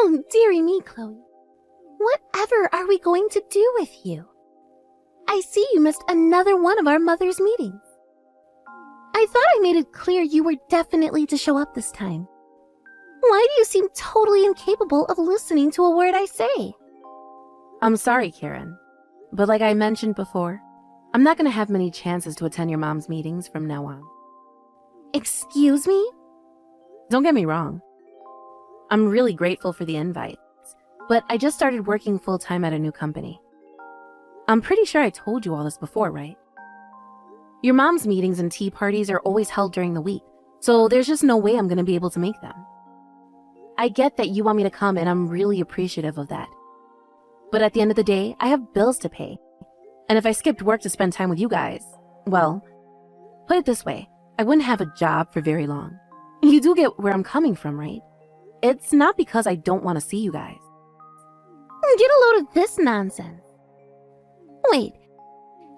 Oh, dearie me, Chloe. Whatever are we going to do with you? I see you missed another one of our mother's meetings. I thought I made it clear you were definitely to show up this time. Why do you seem totally incapable of listening to a word I say? I'm sorry, Karen, but like I mentioned before, I'm not going to have many chances to attend your mom's meetings from now on. Excuse me? Don't get me wrong. I'm really grateful for the invites, but I just started working full-time at a new company. I'm pretty sure I told you all this before, right? Your mom's meetings and tea parties are always held during the week, so there's just no way I'm going to be able to make them. I get that you want me to come, and I'm really appreciative of that. But at the end of the day, I have bills to pay. And if I skipped work to spend time with you guys, well, put it this way, I wouldn't have a job for very long. You do get where I'm coming from, right? It's not because I don't want to see you guys. Get a load of this nonsense. Wait,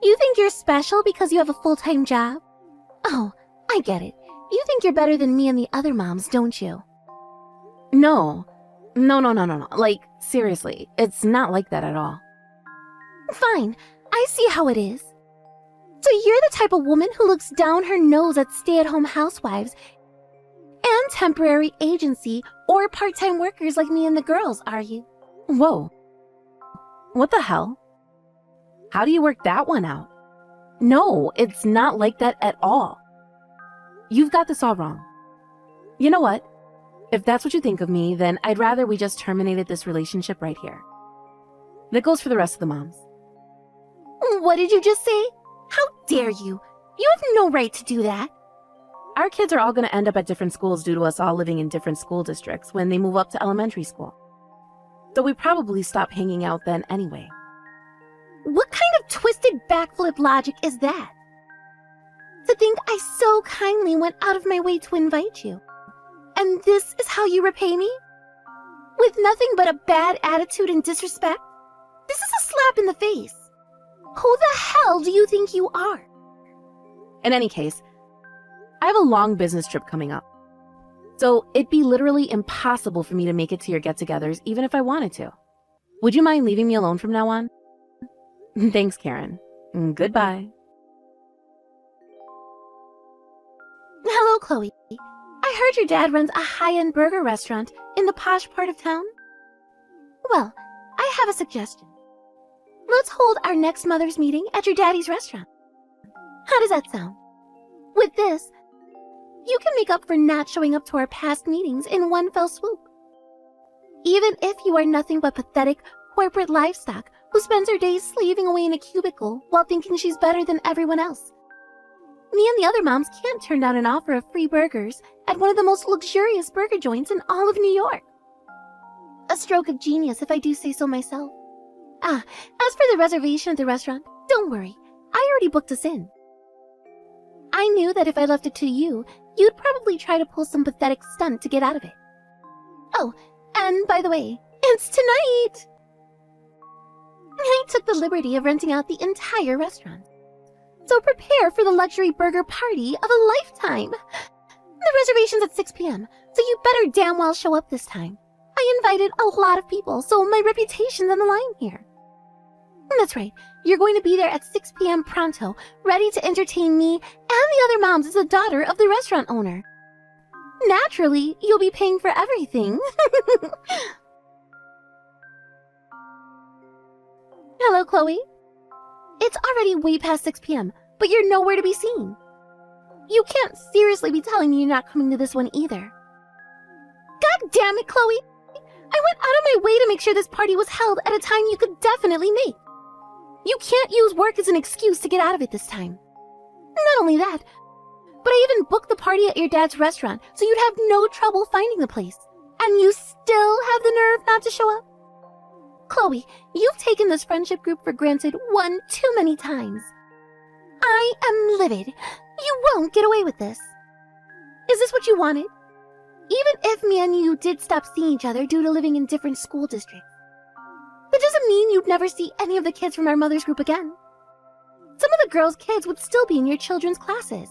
you think you're special because you have a full-time job? Oh, I get it. You think you're better than me and the other moms, don't you? No. Like, seriously, it's not like that at all. Fine, I see how it is. So you're the type of woman who looks down her nose at stay-at-home housewives and temporary agency or part-time workers like me and the girls, are you? Whoa. What the hell? How do you work that one out? No, it's not like that at all. You've got this all wrong. You know what? If that's what you think of me, then I'd rather we just terminated this relationship right here. That goes for the rest of the moms. What did you just say? How dare you? You have no right to do that. Our kids are all going to end up at different schools due to us all living in different school districts when they move up to elementary school. So we probably stop hanging out then anyway. What kind of twisted backflip logic is that? To think I so kindly went out of my way to invite you. And this is how you repay me? With nothing but a bad attitude and disrespect? This is a slap in the face. Who the hell do you think you are? In any case, I have a long business trip coming up. So it'd be literally impossible for me to make it to your get-togethers even if I wanted to. Would you mind leaving me alone from now on? Thanks, Karen. Goodbye. Hello, Chloe. I heard your dad runs a high-end burger restaurant in the posh part of town. Well, I have a suggestion. Let's hold our next mother's meeting at your daddy's restaurant. How does that sound? With this, you can make up for not showing up to our past meetings in one fell swoop. Even if you are nothing but pathetic corporate livestock who spends her days slaving away in a cubicle while thinking she's better than everyone else. Me and the other moms can't turn down an offer of free burgers at one of the most luxurious burger joints in all of New York. A stroke of genius, if I do say so myself. As for the reservation at the restaurant, don't worry. I already booked us in. I knew that if I left it to you, you'd probably try to pull some pathetic stunt to get out of it. Oh, and by the way, it's tonight! I took the liberty of renting out the entire restaurant. So prepare for the luxury burger party of a lifetime. The reservation's at 6 p.m., so you better damn well show up this time. I invited a lot of people, so my reputation's on the line here. That's right, you're going to be there at 6 p.m. pronto, ready to entertain me and the other moms as the daughter of the restaurant owner. Naturally, you'll be paying for everything. Hello, Chloe. It's already way past 6 p.m., but you're nowhere to be seen. You can't seriously be telling me you're not coming to this one either. God damn it, Chloe! I went out of my way to make sure this party was held at a time you could definitely make. You can't use work as an excuse to get out of it this time. Not only that, but I even booked the party at your dad's restaurant, so you'd have no trouble finding the place. And you still have the nerve not to show up? Chloe, you've taken this friendship group for granted one too many times. I am livid. You won't get away with this. Is this what you wanted? Even if me and you did stop seeing each other due to living in different school districts, that doesn't mean you'd never see any of the kids from our mother's group again. Some of the girls' kids would still be in your children's classes.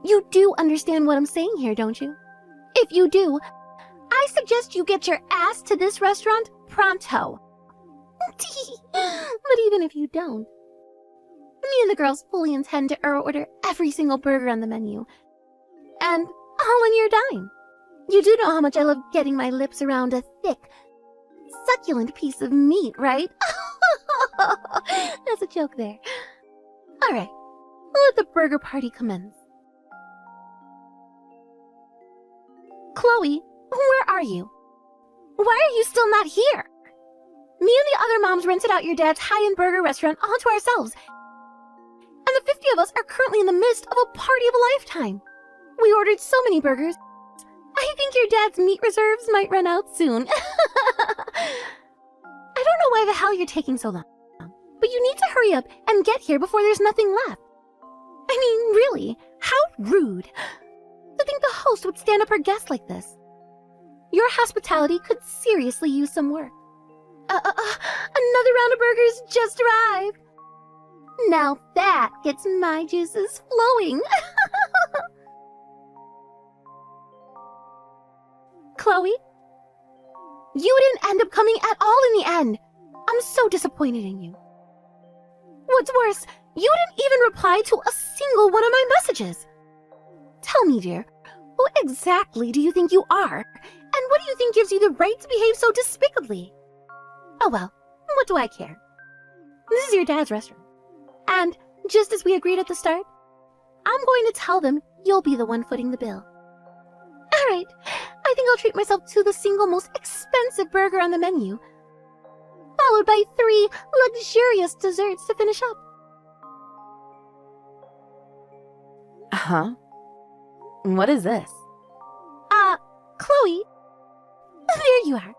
You do understand what I'm saying here, don't you? If you do, I suggest you get your ass to this restaurant pronto. But even if you don't, me and the girls fully intend to order every single burger on the menu. And all on your dime. You do know how much I love getting my lips around a thick, succulent piece of meat, right? That's a joke there. Alright, let the burger party commence. Chloe, where are you? Why are you still not here? Me and the other moms rented out your dad's high-end burger restaurant all to ourselves. And the 50 of us are currently in the midst of a party of a lifetime. We ordered so many burgers. I think your dad's meat reserves might run out soon. I don't know why the hell you're taking so long, but you need to hurry up and get here before there's nothing left. I mean, really, how rude. To think the host would stand up her guests like this. Your hospitality could seriously use some work. Another round of burgers just arrived. Now that gets my juices flowing. Chloe, you didn't end up coming at all in the end. I'm so disappointed in you. What's worse, you didn't even reply to a single one of my messages. Tell me, dear, who exactly do you think you are? And what do you think gives you the right to behave so despicably? Oh well, what do I care? This is your dad's restaurant. And just as we agreed at the start, I'm going to tell them you'll be the one footing the bill. Alright, I think I'll treat myself to the single most expensive burger on the menu, followed by 3 luxurious desserts to finish up. Huh? What is this? Chloe, there you are.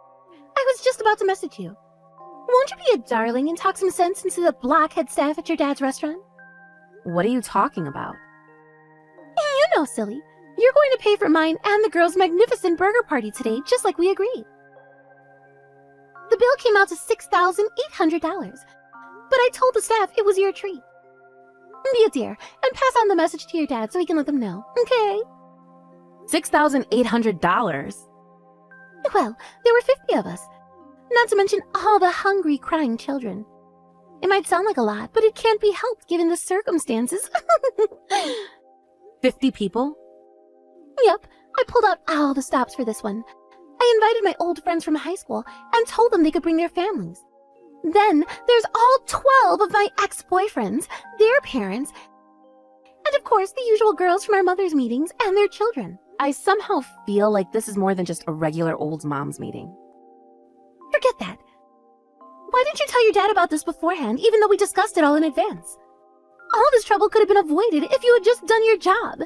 I was just about to message you. Won't you be a darling and talk some sense into the blockhead staff at your dad's restaurant? What are you talking about? You know, silly. You're going to pay for mine and the girls' magnificent burger party today, just like we agreed. The bill came out to $6,800, but I told the staff it was your treat. Be a dear and pass on the message to your dad so he can let them know, okay? $6,800? Well, there were 50 of us, not to mention all the hungry, crying children. It might sound like a lot, but it can't be helped given the circumstances. 50 people? Yep, I pulled out all the stops for this one. I invited my old friends from high school and told them they could bring their families. Then there's all 12 of my ex-boyfriends, their parents, and of course the usual girls from our mother's meetings and their children. I somehow feel like this is more than just a regular old mom's meeting. Forget that. Why didn't you tell your dad about this beforehand, even though we discussed it all in advance? All this trouble could have been avoided if you had just done your job.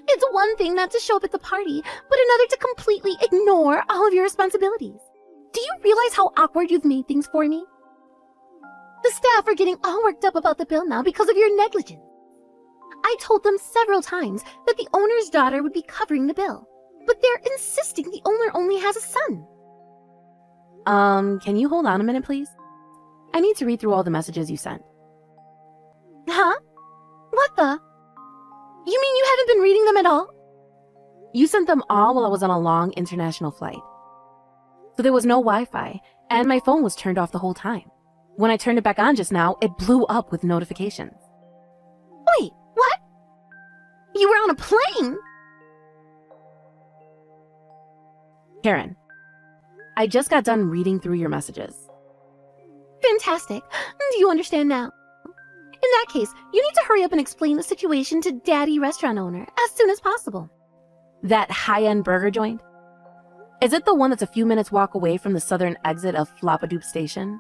It's one thing not to show up at the party, but another to completely ignore all of your responsibilities. Do you realize how awkward you've made things for me? The staff are getting all worked up about the bill now because of your negligence. I told them several times that the owner's daughter would be covering the bill, but they're insisting the owner only has a son. Can you hold on a minute, please? I need to read through all the messages you sent. Huh? What the? You mean you haven't been reading them at all? You sent them all while I was on a long international flight. So there was no Wi-Fi, and my phone was turned off the whole time. When I turned it back on just now, it blew up with notifications. Wait, what? You were on a plane? Karen, I just got done reading through your messages. Fantastic. Do you understand now? In that case, you need to hurry up and explain the situation to Daddy restaurant owner as soon as possible. That high-end burger joint? Is it the one that's a few minutes walk away from the southern exit of Floppadoop Station?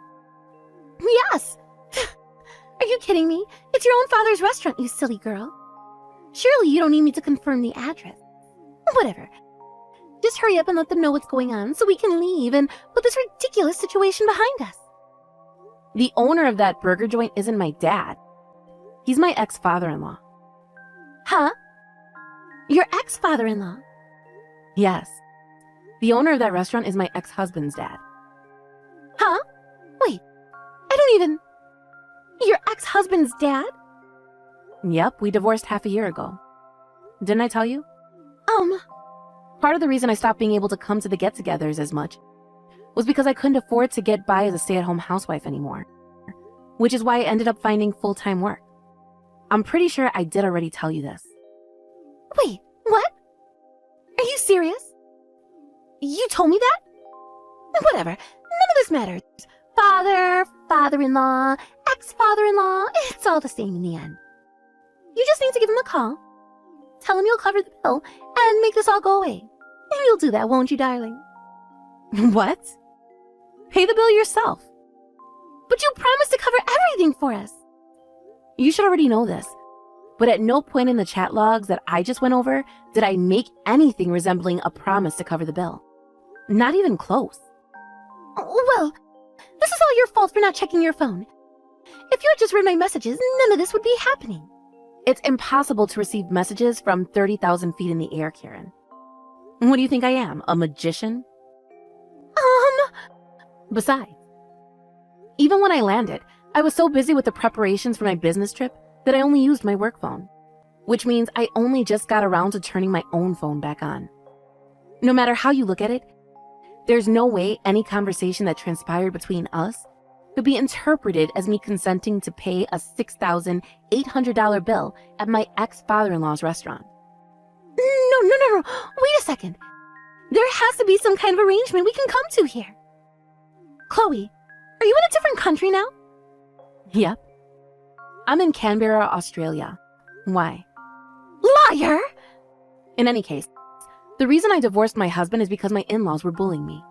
Yes! Are you kidding me? It's your own father's restaurant, you silly girl. Surely you don't need me to confirm the address. Whatever. Just hurry up and let them know what's going on so we can leave and put this ridiculous situation behind us. The owner of that burger joint isn't my dad. He's my ex-father-in-law. Huh? Your ex-father-in-law? Yes. The owner of that restaurant is my ex-husband's dad. Huh? Wait, I don't even... Your ex-husband's dad? Yep, we divorced half a year ago. Didn't I tell you? Part of the reason I stopped being able to come to the get-togethers as much was because I couldn't afford to get by as a stay-at-home housewife anymore, which is why I ended up finding full-time work. I'm pretty sure I did already tell you this. Wait, what? Are you serious? You told me that? Whatever, none of this matters. Father, father-in-law, ex-father-in-law, it's all the same in the end. You just need to give him a call, tell him you'll cover the bill, and make this all go away. And you'll do that, won't you, darling? What? Pay the bill yourself. But you promised to cover everything for us. You should already know this, but at no point in the chat logs that I just went over did I make anything resembling a promise to cover the bill. Not even close. Well, this is all your fault for not checking your phone. If you had just read my messages, none of this would be happening. It's impossible to receive messages from 30,000 feet in the air, Karen. What do you think I am, a magician? Besides, even when I landed, I was so busy with the preparations for my business trip that I only used my work phone, which means I only just got around to turning my own phone back on. No matter how you look at it, there's no way any conversation that transpired between us could be interpreted as me consenting to pay a $6,800 bill at my ex-father-in-law's restaurant. No. Wait a second. There has to be some kind of arrangement we can come to here. Chloe, are you in a different country now? Yep. I'm in Canberra, Australia. Why? Liar! In any case, the reason I divorced my husband is because my in-laws were bullying me.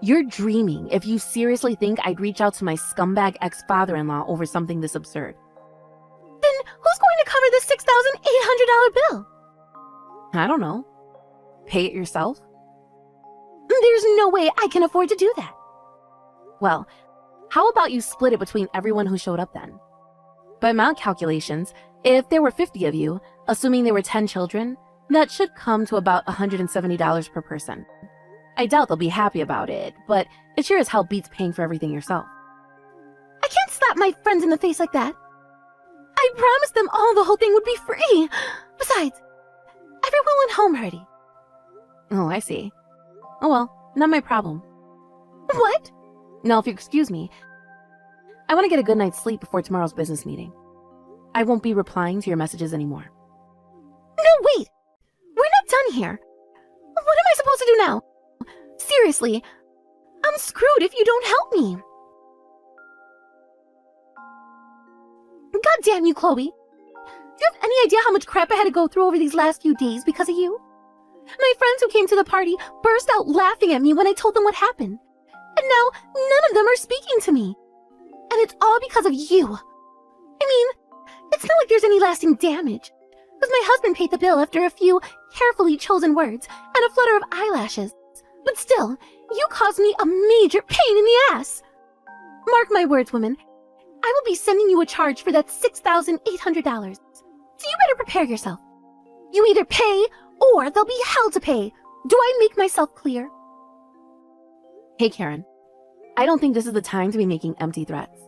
You're dreaming if you seriously think I'd reach out to my scumbag ex-father-in-law over something this absurd. Then who's going to cover this $6,800 bill? I don't know. Pay it yourself? There's no way I can afford to do that. Well, how about you split it between everyone who showed up then? By my calculations, if there were 50 of you, assuming there were 10 children, that should come to about $170 per person. I doubt they'll be happy about it, but it sure as hell beats paying for everything yourself. I can't slap my friends in the face like that. I promised them all the whole thing would be free. Besides, everyone went home already. Oh, I see. Oh well, not my problem. What? Now, if you excuse me, I want to get a good night's sleep before tomorrow's business meeting. I won't be replying to your messages anymore. No, wait! We're not done here. What am I supposed to do now? Seriously, I'm screwed if you don't help me. God damn you, Chloe. Do you have any idea how much crap I had to go through over these last few days because of you? My friends who came to the party burst out laughing at me when I told them what happened. And now none of them are speaking to me. And it's all because of you. I mean, it's not like there's any lasting damage. Because my husband paid the bill after a few carefully chosen words and a flutter of eyelashes. But still, you caused me a major pain in the ass. Mark my words, woman. I will be sending you a charge for that $6,800. So you better prepare yourself. You either pay or there'll be hell to pay. Do I make myself clear? Hey, Karen. I don't think this is the time to be making empty threats.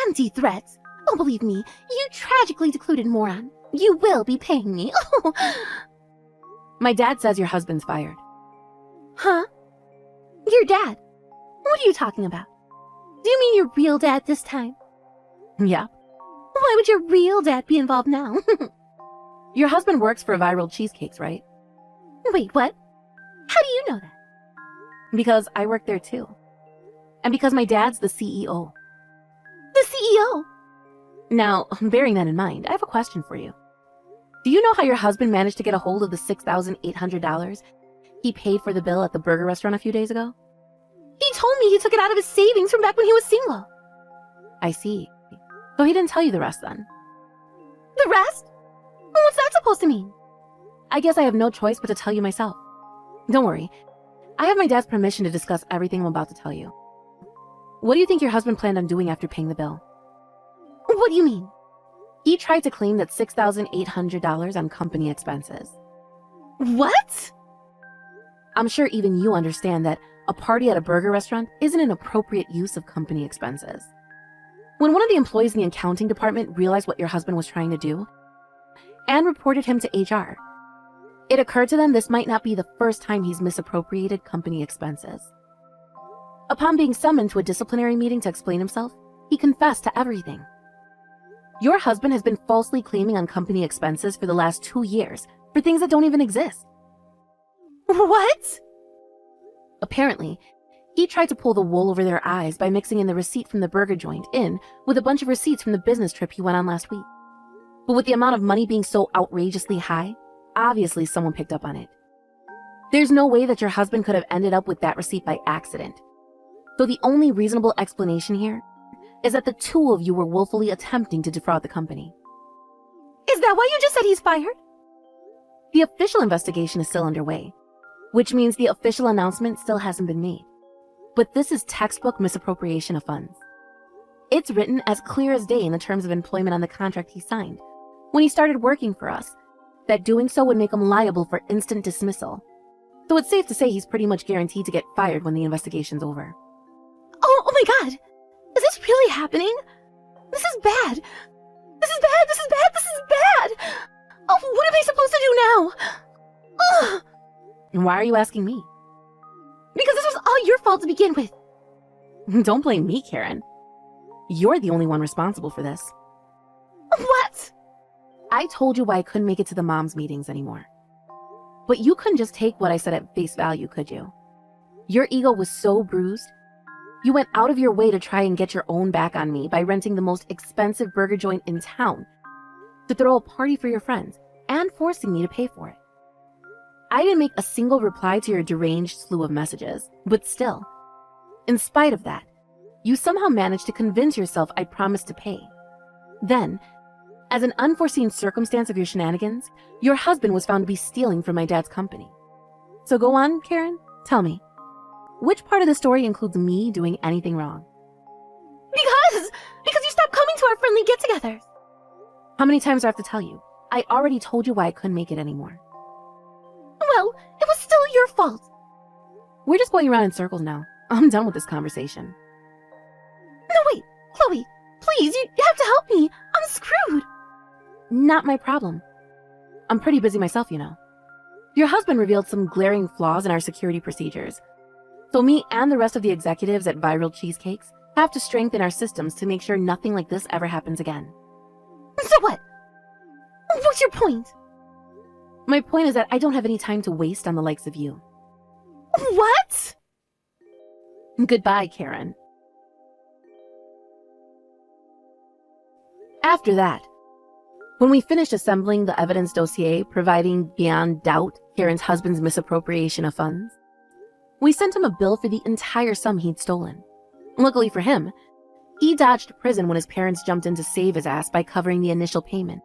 Empty threats? Oh, believe me, you tragically deluded moron. You will be paying me. My dad says your husband's fired. Huh? Your dad? What are you talking about? Do you mean your real dad this time? Yeah. Why would your real dad be involved now? Your husband works for Viral Cheesecakes, right? Wait, what? How do you know that? Because I work there too. And because my dad's the CEO. The CEO? Now, bearing that in mind, I have a question for you. Do you know how your husband managed to get a hold of the $6,800 he paid for the bill at the burger restaurant a few days ago? He told me he took it out of his savings from back when he was single. I see. So he didn't tell you the rest then? The rest? What's that supposed to mean? I guess I have no choice but to tell you myself. Don't worry. I have my dad's permission to discuss everything I'm about to tell you. What do you think your husband planned on doing after paying the bill? What do you mean? He tried to claim that $6,800 on company expenses. What? I'm sure even you understand that a party at a burger restaurant isn't an appropriate use of company expenses. When one of the employees in the accounting department realized what your husband was trying to do and reported him to HR, It occurred to them this might not be the first time he's misappropriated company expenses. Upon being summoned to a disciplinary meeting to explain himself, he confessed to everything. Your husband has been falsely claiming on company expenses for the last 2 years for things that don't even exist. What? Apparently, he tried to pull the wool over their eyes by mixing in the receipt from the burger joint in with a bunch of receipts from the business trip he went on last week. But with the amount of money being so outrageously high, obviously someone picked up on it. There's no way that your husband could have ended up with that receipt by accident. So the only reasonable explanation here is that the two of you were willfully attempting to defraud the company. Is that why you just said he's fired? The official investigation is still underway, which means the official announcement still hasn't been made. But this is textbook misappropriation of funds. It's written as clear as day in the terms of employment on the contract he signed when he started working for us, that doing so would make him liable for instant dismissal. So it's safe to say he's pretty much guaranteed to get fired when the investigation's over. Oh my god! Is this really happening? This is bad! This is bad! This is bad! This is bad! Oh, what am I supposed to do now? Ugh! And why are you asking me? Because this was all your fault to begin with. Don't blame me, Karen. You're the only one responsible for this. What? I told you why I couldn't make it to the moms' meetings anymore. But you couldn't just take what I said at face value, could you? Your ego was so bruised. You went out of your way to try and get your own back on me by renting the most expensive burger joint in town, to throw a party for your friends, and forcing me to pay for it. I didn't make a single reply to your deranged slew of messages, but still, in spite of that, you somehow managed to convince yourself I promised to pay. Then, as an unforeseen circumstance of your shenanigans, your husband was found to be stealing from my dad's company. So go on, Karen, tell me, which part of the story includes me doing anything wrong? Because you stopped coming to our friendly get-togethers. How many times do I have to tell you? I already told you why I couldn't make it anymore. Well, it was still your fault. We're just going around in circles now. I'm done with this conversation. No, wait, Chloe, please, you have to help me. I'm screwed. Not my problem. I'm pretty busy myself, you know. Your husband revealed some glaring flaws in our security procedures. So me and the rest of the executives at Viral Cheesecakes have to strengthen our systems to make sure nothing like this ever happens again. So what? What's your point? My point is that I don't have any time to waste on the likes of you. What? Goodbye, Karen. After that, when we finished assembling the evidence dossier providing beyond doubt Karen's husband's misappropriation of funds, we sent him a bill for the entire sum he'd stolen. Luckily for him, he dodged prison when his parents jumped in to save his ass by covering the initial payment,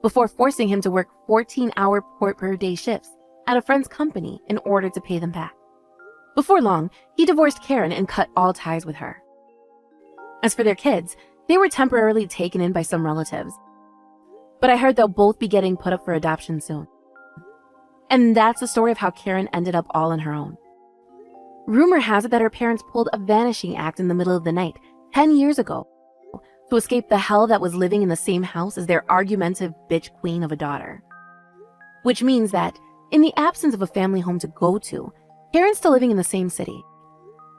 before forcing him to work 14-hour per-day shifts at a friend's company in order to pay them back. Before long, he divorced Karen and cut all ties with her. As for their kids, they were temporarily taken in by some relatives, but I heard they'll both be getting put up for adoption soon. And that's the story of how Karen ended up all on her own. Rumor has it that her parents pulled a vanishing act in the middle of the night 10 years ago to escape the hell that was living in the same house as their argumentative bitch queen of a daughter. Which means that, in the absence of a family home to go to, Karen's still living in the same city.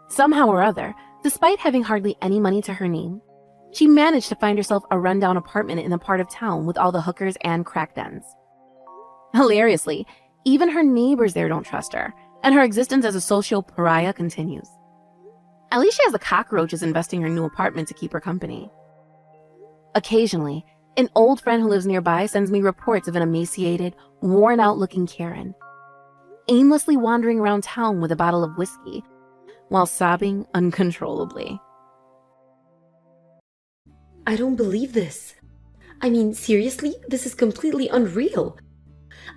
Somehow or other, despite having hardly any money to her name, she managed to find herself a rundown apartment in a part of town with all the hookers and crack dens. Hilariously, even her neighbors there don't trust her, and her existence as a social pariah continues. At least she has the cockroaches investing her new apartment to keep her company. Occasionally, an old friend who lives nearby sends me reports of an emaciated, worn-out-looking Karen, aimlessly wandering around town with a bottle of whiskey, while sobbing uncontrollably. I don't believe this. I mean, seriously, this is completely unreal.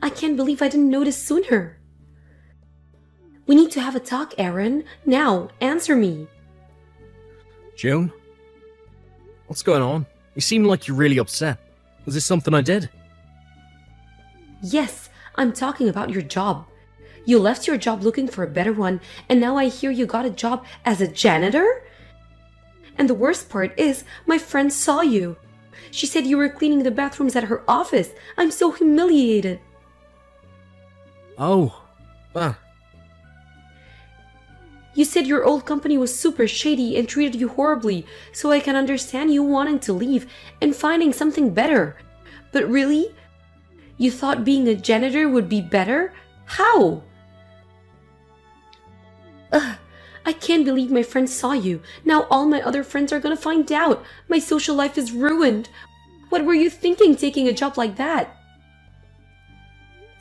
I can't believe I didn't notice sooner. We need to have a talk, Aaron. Now, answer me. June? What's going on? You seem like you're really upset. Was this something I did? Yes, I'm talking about your job. You left your job looking for a better one, and now I hear you got a job as a janitor? And the worst part is, my friend saw you. She said you were cleaning the bathrooms at her office. I'm so humiliated. Oh, that. You said your old company was super shady and treated you horribly, so I can understand you wanting to leave and finding something better. But really? You thought being a janitor would be better? How? Ugh, I can't believe my friends saw you. Now all my other friends are gonna find out. My social life is ruined. What were you thinking taking a job like that?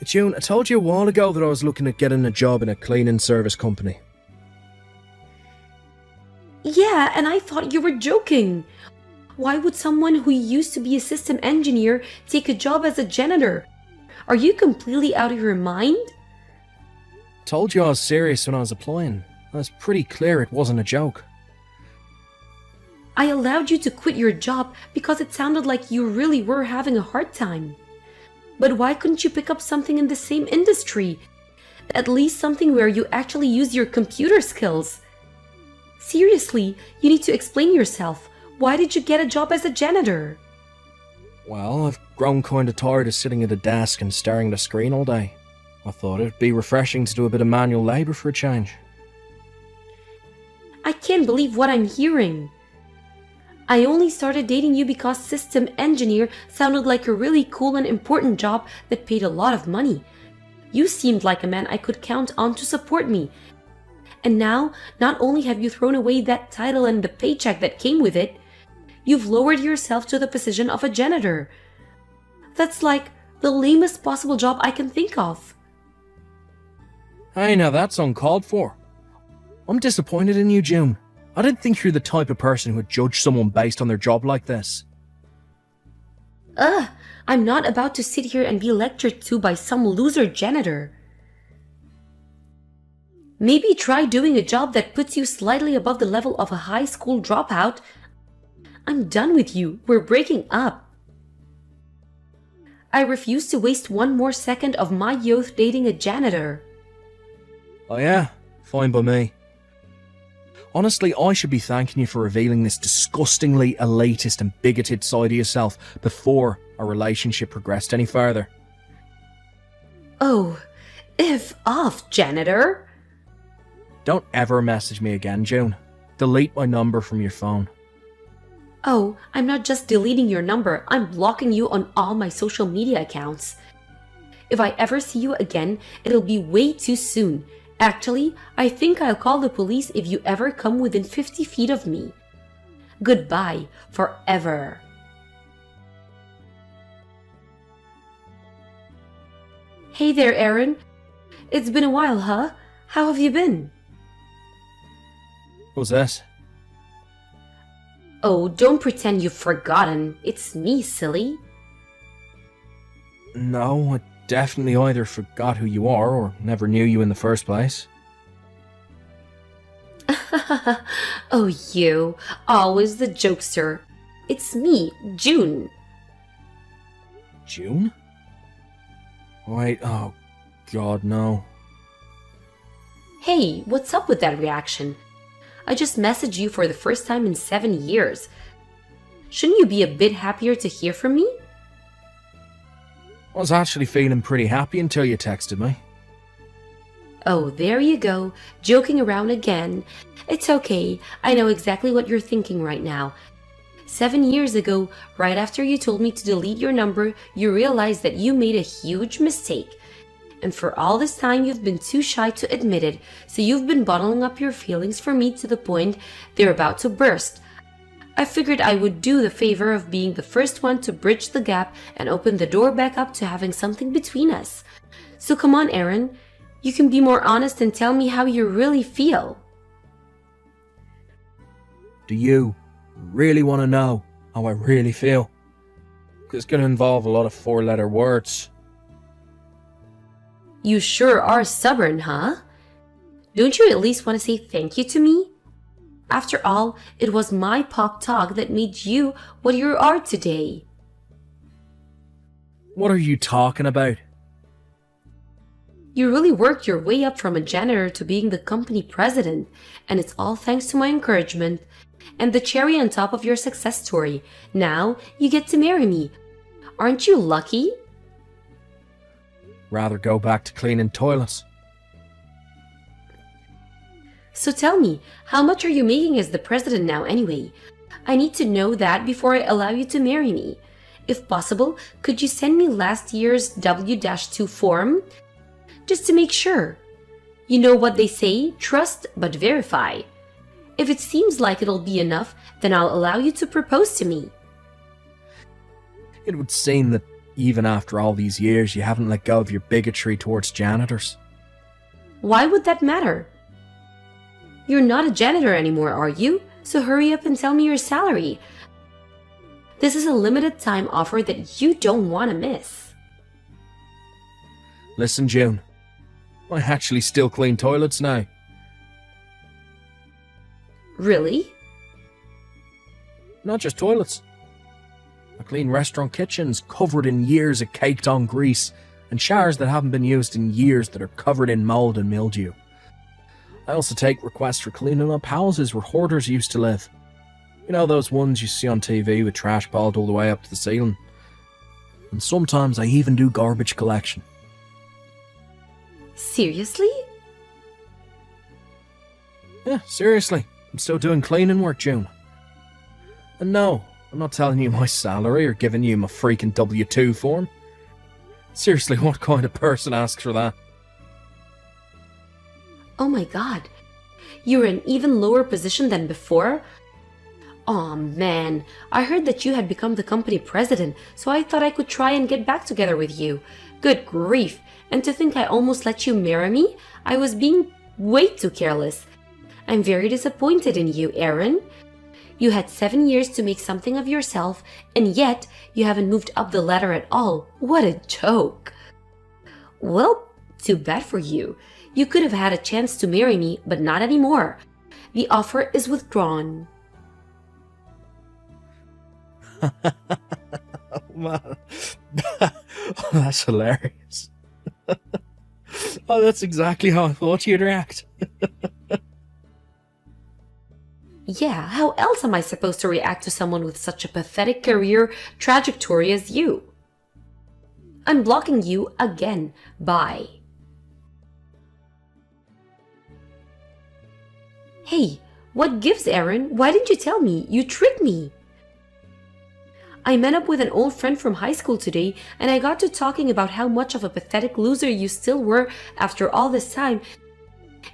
June, I told you a while ago that I was looking at getting a job in a cleaning service company. Yeah, and I thought you were joking. Why would someone who used to be a system engineer take a job as a janitor? Are you completely out of your mind? Told you I was serious when I was applying. I was pretty clear it wasn't a joke. I allowed you to quit your job because it sounded like you really were having a hard time. But why couldn't you pick up something in the same industry? At least something where you actually use your computer skills. Seriously, you need to explain yourself. Why did you get a job as a janitor? Well, I've grown kinda tired of sitting at a desk and staring at a screen all day. I thought it'd be refreshing to do a bit of manual labour for a change. I can't believe what I'm hearing. I only started dating you because system engineer sounded like a really cool and important job that paid a lot of money. You seemed like a man I could count on to support me. And now, not only have you thrown away that title and the paycheck that came with it, you've lowered yourself to the position of a janitor. That's like the lamest possible job I can think of. Hey, now that's uncalled for. I'm disappointed in you, June. I didn't think you're the type of person who would judge someone based on their job like this. I'm not about to sit here and be lectured to by some loser janitor. Maybe try doing a job that puts you slightly above the level of a high school dropout. I'm done with you. We're breaking up. I refuse to waste one more second of my youth dating a janitor. Oh yeah? Fine by me. Honestly, I should be thanking you for revealing this disgustingly elitist and bigoted side of yourself before our relationship progressed any further. Oh, F off, janitor. Don't ever message me again, June. Delete my number from your phone. Oh, I'm not just deleting your number, I'm blocking you on all my social media accounts. If I ever see you again, it'll be way too soon. Actually, I think I'll call the police if you ever come within 50 feet of me. Goodbye, forever. Hey there, Aaron. It's been a while, huh? How have you been? What's this? Oh, don't pretend you've forgotten. It's me, silly. No, I definitely either forgot who you are or never knew you in the first place. Oh, you. Always the jokester. It's me, June. June? Wait, oh god, no. Hey, what's up with that reaction? I just messaged you for the first time in 7 years. Shouldn't you be a bit happier to hear from me? I was actually feeling pretty happy until you texted me. Oh, there you go, joking around again. It's okay, I know exactly what you're thinking right now. 7 years ago, right after you told me to delete your number, you realized that you made a huge mistake. And for all this time, you've been too shy to admit it, so you've been bottling up your feelings for me to the point they're about to burst. I figured I would do the favor of being the first one to bridge the gap and open the door back up to having something between us. So come on, Aaron. You can be more honest and tell me how you really feel. Do you really want to know how I really feel? 'Cause it's going to involve a lot of four-letter words. You sure are stubborn, huh? Don't you at least want to say thank you to me? After all, it was my pop talk that made you what you are today. What are you talking about? You really worked your way up from a janitor to being the company president, and it's all thanks to my encouragement and the cherry on top of your success story. Now you get to marry me. Aren't you lucky? rather go back to cleaning toilets. So tell me, how much are you making as the president now anyway? I need to know that before I allow you to marry me. If possible, could you send me last year's W-2 form? Just to make sure. You know what they say, trust but verify. If it seems like it'll be enough, then I'll allow you to propose to me. It would seem that even after all these years, you haven't let go of your bigotry towards janitors. Why would that matter? You're not a janitor anymore, are you? So hurry up and tell me your salary. This is a limited time offer that you don't want to miss. Listen, June. I actually still clean toilets now. Really? Not just toilets. I clean restaurant kitchens covered in years of caked on grease and showers that haven't been used in years that are covered in mould and mildew. I also take requests for cleaning up houses where hoarders used to live. You know those ones you see on TV with trash piled all the way up to the ceiling? And sometimes I even do garbage collection. Seriously? Yeah, seriously. I'm still doing cleaning work, June. And no, I'm not telling you my salary or giving you my freaking W-2 form. Seriously, what kind of person asks for that? Oh my god. You're in even lower position than before? Aw man, I heard that you had become the company president, so I thought I could try and get back together with you. Good grief, and to think I almost let you marry me? I was being way too careless. I'm very disappointed in you, Aaron. You had 7 years to make something of yourself, and yet you haven't moved up the ladder at all. What a joke. Well, too bad for you. You could have had a chance to marry me, but not anymore. The offer is withdrawn. Oh, man. Oh, that's hilarious. Oh, that's exactly how I thought you'd react. Yeah, how else am I supposed to react to someone with such a pathetic career trajectory as you? I'm blocking you again. Bye. Hey, what gives, Aaron? Why didn't you tell me? You tricked me. I met up with an old friend from high school today, and I got to talking about how much of a pathetic loser you still were after all this time.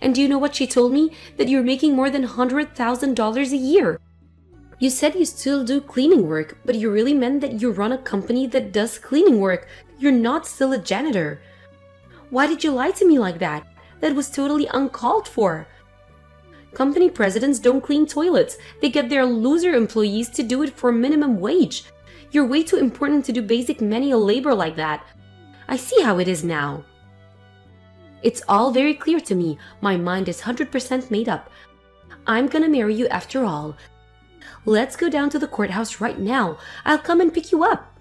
And do you know what she told me? That you're making more than $100,000 a year. You said you still do cleaning work, but you really meant that you run a company that does cleaning work. You're not still a janitor. Why did you lie to me like that? That was totally uncalled for. Company presidents don't clean toilets. They get their loser employees to do it for minimum wage. You're way too important to do basic manual labor like that. I see how it is now. It's all very clear to me. My mind is 100% made up. I'm gonna marry you after all. Let's go down to the courthouse right now. I'll come and pick you up.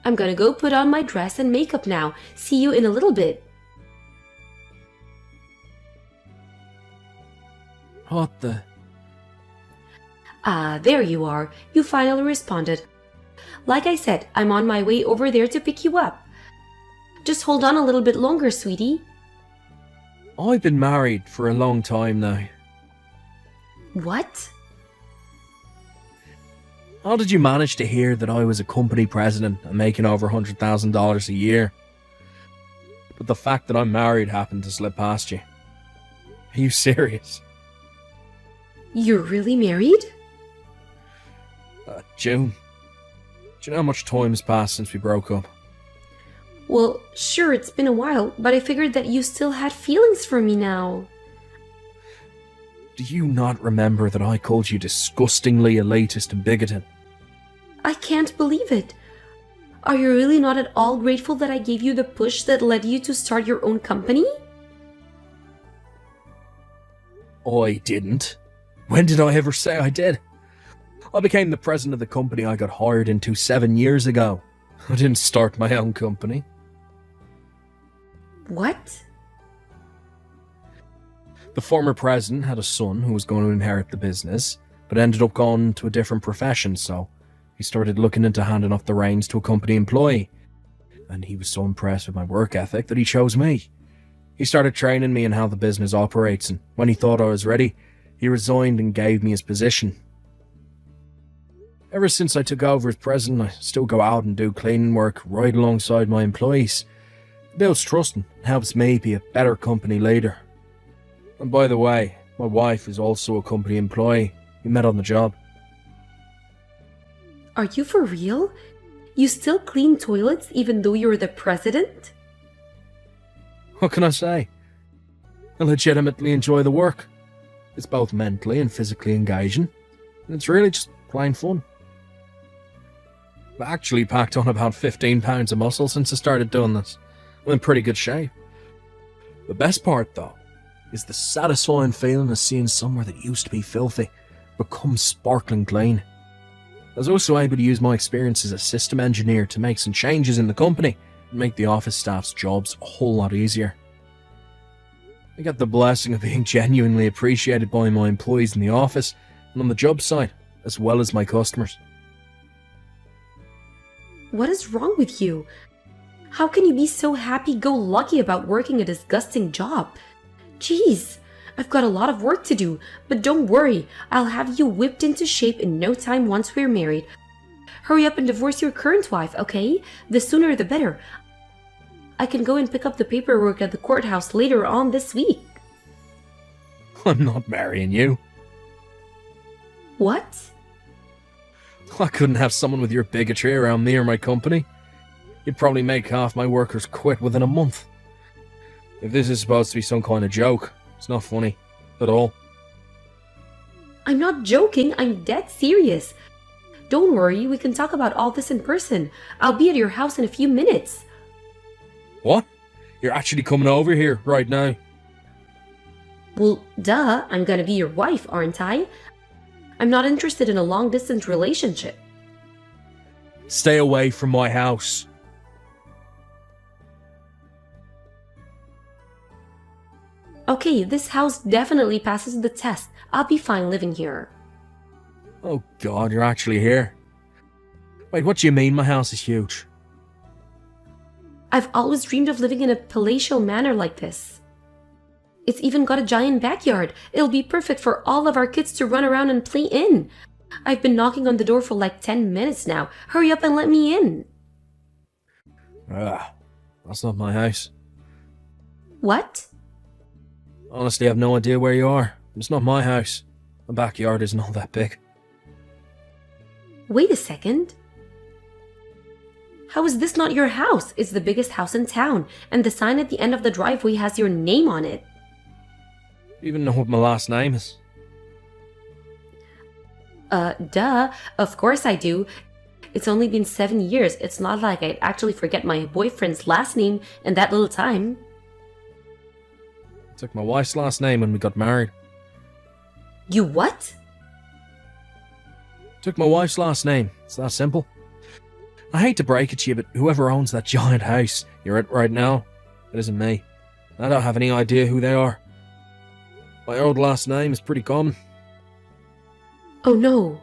I'm gonna go put on my dress and makeup now. See you in a little bit. What the? Ah, there you are. You finally responded. Like I said, I'm on my way over there to pick you up. Just hold on a little bit longer, sweetie. I've been married for a long time now. What? How did you manage to hear that I was a company president and making over $100,000 a year? But the fact that I'm married happened to slip past you. Are you serious? You're really married? June, do you know how much time has passed since we broke up? Well, sure, it's been a while, but I figured that you still had feelings for me now. Do you not remember that I called you disgustingly elitist and bigoted? I can't believe it. Are you really not at all grateful that I gave you the push that led you to start your own company? I didn't. When did I ever say I did? I became the president of the company I got hired into 7 years ago. I didn't start my own company. What? The former president had a son who was going to inherit the business, but ended up going to a different profession, so he started looking into handing off the reins to a company employee. and he was so impressed with my work ethic that he chose me. He started training me in how the business operates, and when he thought I was ready, he resigned and gave me his position. Ever since I took over as president, I still go out and do cleaning work right alongside my employees. It builds trust and helps me be a better company leader. And by the way, my wife is also a company employee. We met on the job. Are you for real? You still clean toilets even though you're the president? What can I say? I legitimately enjoy the work. It's both mentally and physically engaging, and it's really just plain fun. I've actually packed on about 15 pounds of muscle since I started doing this. I'm in pretty good shape. The best part, though, is the satisfying feeling of seeing somewhere that used to be filthy become sparkling clean. I was also able to use my experience as a system engineer to make some changes in the company and make the office staff's jobs a whole lot easier. I got the blessing of being genuinely appreciated by my employees in the office and on the job site, as well as my customers. What is wrong with you? How can you be so happy-go-lucky about working a disgusting job? Jeez, I've got a lot of work to do, but don't worry, I'll have you whipped into shape in no time once we're married. Hurry up and divorce your current wife, okay? The sooner the better. I can go and pick up the paperwork at the courthouse later on this week. I'm not marrying you. What? I couldn't have someone with your bigotry around me or my company. You'd probably make half my workers quit within a month. If this is supposed to be some kind of joke, it's not funny at all. I'm not joking, I'm dead serious. Don't worry, we can talk about all this in person. I'll be at your house in a few minutes. What? You're actually coming over here right now? Well, duh, I'm gonna be your wife, aren't I? I'm not interested in a long-distance relationship. Stay away from my house. Okay, this house definitely passes the test. I'll be fine living here. Oh God, you're actually here. Wait, what do you mean my house is huge? I've always dreamed of living in a palatial manor like this. It's even got a giant backyard. It'll be perfect for all of our kids to run around and play in. I've been knocking on the door for like 10 minutes now. Hurry up and let me in. That's not my house. What? Honestly, I have no idea where you are. It's not my house. My backyard isn't all that big. Wait a second. How is this not your house? It's the biggest house in town, and the sign at the end of the driveway has your name on it. You even know what my last name is? Duh. Of course I do. It's only been 7 years. It's not like I'd actually forget my boyfriend's last name in that little time. I took my wife's last name when we got married. You what? Took my wife's last name. It's that simple. I hate to break it to you, but whoever owns that giant house you're at right now, it isn't me. I don't have any idea who they are. My old last name is pretty common. Oh no.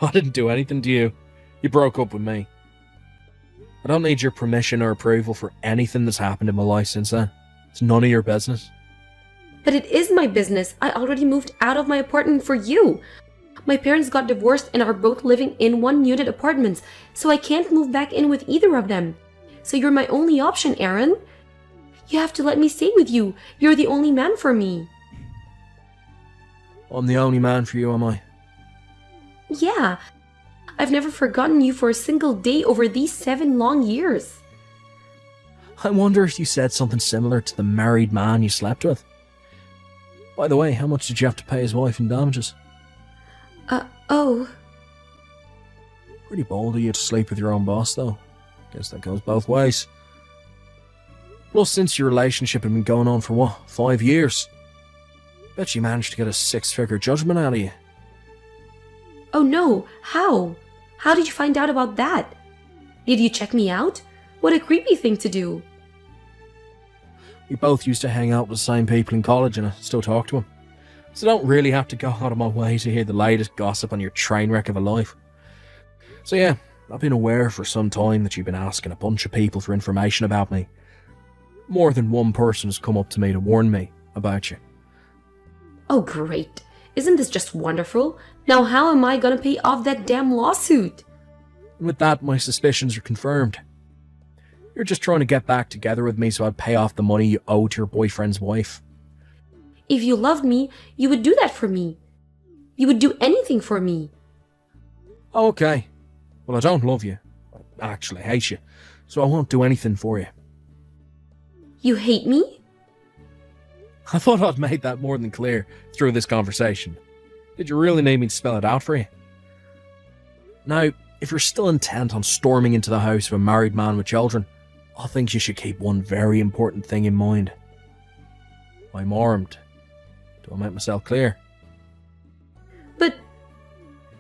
I didn't do anything to you. You broke up with me. I don't need your permission or approval for anything that's happened in my life since then. It's none of your business. But it is my business. I already moved out of my apartment for you. My parents got divorced and are both living in one-unit apartments, so I can't move back in with either of them. So you're my only option, Aaron. You have to let me stay with you. You're the only man for me. I'm the only man for you, am I? Yeah. I've never forgotten you for a single day over these 7 long years. I wonder if you said something similar to the married man you slept with. By the way, how much did you have to pay his wife in damages? Oh. Pretty bold of you to sleep with your own boss, though. Guess that goes both ways. Plus, since your relationship had been going on for what, 5 years? Bet you managed to get a 6-figure judgment out of you. Oh no, how? How did you find out about that? Did you check me out? What a creepy thing to do. We both used to hang out with the same people in college and I still talk to them. So I don't really have to go out of my way to hear the latest gossip on your train wreck of a life. So yeah, I've been aware for some time that you've been asking a bunch of people for information about me. More than one person has come up to me to warn me about you. Oh, great. Isn't this just wonderful? Now how am I gonna pay off that damn lawsuit? With that, my suspicions are confirmed. You're just trying to get back together with me so I'd pay off the money you owe to your boyfriend's wife. If you loved me, you would do that for me. You would do anything for me. Oh, okay. Well, I don't love you. I actually hate you. So I won't do anything for you. You hate me? I thought I'd made that more than clear through this conversation. Did you really need me to spell it out for you? Now, if you're still intent on storming into the house of a married man with children, I think you should keep one very important thing in mind. I'm armed. Do I make myself clear? But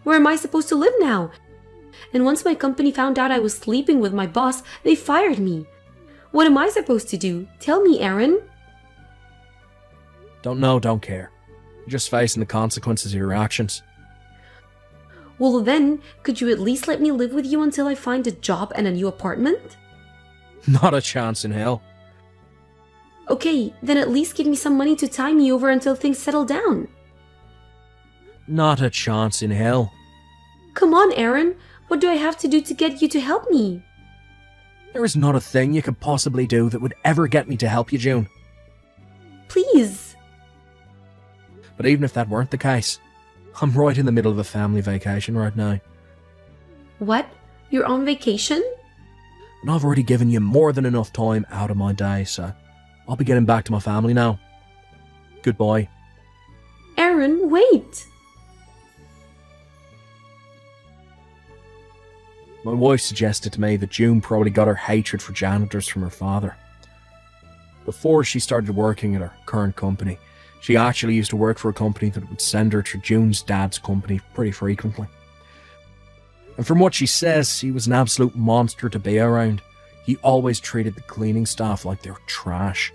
where am I supposed to live now? And once my company found out I was sleeping with my boss, they fired me. What am I supposed to do? Tell me, Aaron. Don't know, don't care. You're just facing the consequences of your actions. Well then, could you at least let me live with you until I find a job and a new apartment? Not a chance in hell. Okay, then at least give me some money to tie me over until things settle down. Not a chance in hell. Come on, Aaron. What do I have to do to get you to help me? There is not a thing you could possibly do that would ever get me to help you, June. Please. But even if that weren't the case, I'm right in the middle of a family vacation right now. What? You're on vacation? And I've already given you more than enough time out of my day, so I'll be getting back to my family now. Goodbye. Aaron, wait. My wife suggested to me that June probably got her hatred for janitors from her father. Before she started working at her current company, she actually used to work for a company that would send her to June's dad's company pretty frequently. And from what she says, he was an absolute monster to be around. He always treated the cleaning staff like they were trash.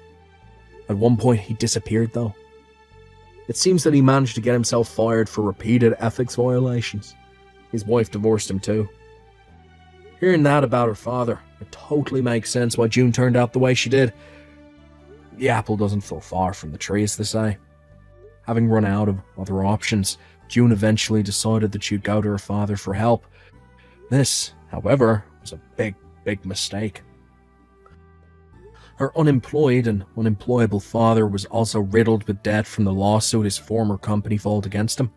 At one point, he disappeared though. It seems that he managed to get himself fired for repeated ethics violations. His wife divorced him too. Hearing that about her father, it totally makes sense why June turned out the way she did. The apple doesn't fall far from the tree, as they say. Having run out of other options, June eventually decided that she'd go to her father for help. This, however, was a big, big mistake. Her unemployed and unemployable father was also riddled with debt from the lawsuit his former company filed against him.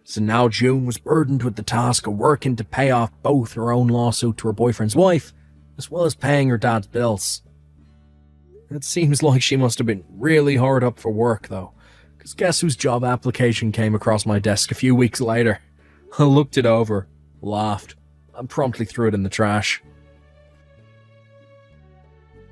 So now June was burdened with the task of working to pay off both her own lawsuit to her boyfriend's wife, as well as paying her dad's bills. It seems like she must have been really hard up for work though, because guess whose job application came across my desk a few weeks later? I looked it over, laughed, and promptly threw it in the trash.